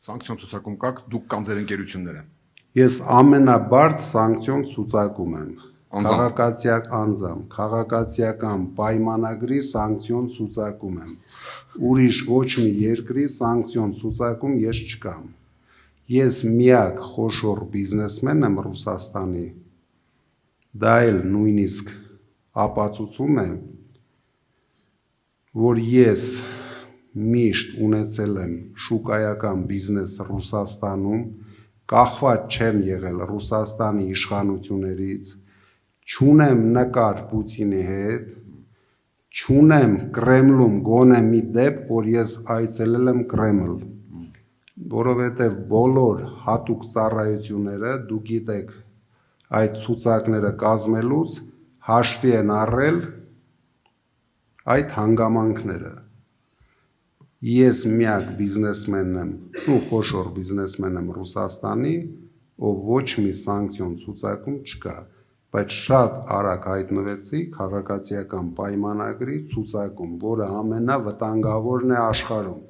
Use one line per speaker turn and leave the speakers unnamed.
Սանկցիոն ցուցակում կաք, դուք կամ ձեր ընկերությունները։
Ես ամենաբարձ սանկցիոն ցուցակում եմ։ Քաղաքացիական պայմանագրի սանկցիոն ցուցակում եմ։ Ուրիշ ոչ մի երկրի սանկցիոն ցուցակում ես չկամ։ Ես միակ խոշոր բիզնեսմենն եմ Ռուսաստանի։ Դա էլ նույնիսկ ապացուցում է, որ ես միշտ ունեցել եմ շուկայական բիզնես Ռուսաստանում, կախված չեմ եղել Ռուսաստանի իշխանություններից, չունեմ նկար Պուտինի հետ, չունեմ Կրեմլում գոնե մի դեպք, որ ես այցելել եմ Կրեմլ, որովհետև բոլոր հատուկ ծառայությունները, դուք գիտեք, այդ ցուցակները կազմելուց հաշվի են առել այդ հանգամանքները։ Ես միակ բիզնեսմենն եմ ու խոշոր բիզնեսմեն եմ Ռուսաստանի, ով ոչ մի սանկցիոն ցուցակում չկա, բայց շատ արագ հայտնվեցի քաղաքացիական պայմանագրի ցուցակում, որը ամենավտանգավորն է աշխարհում։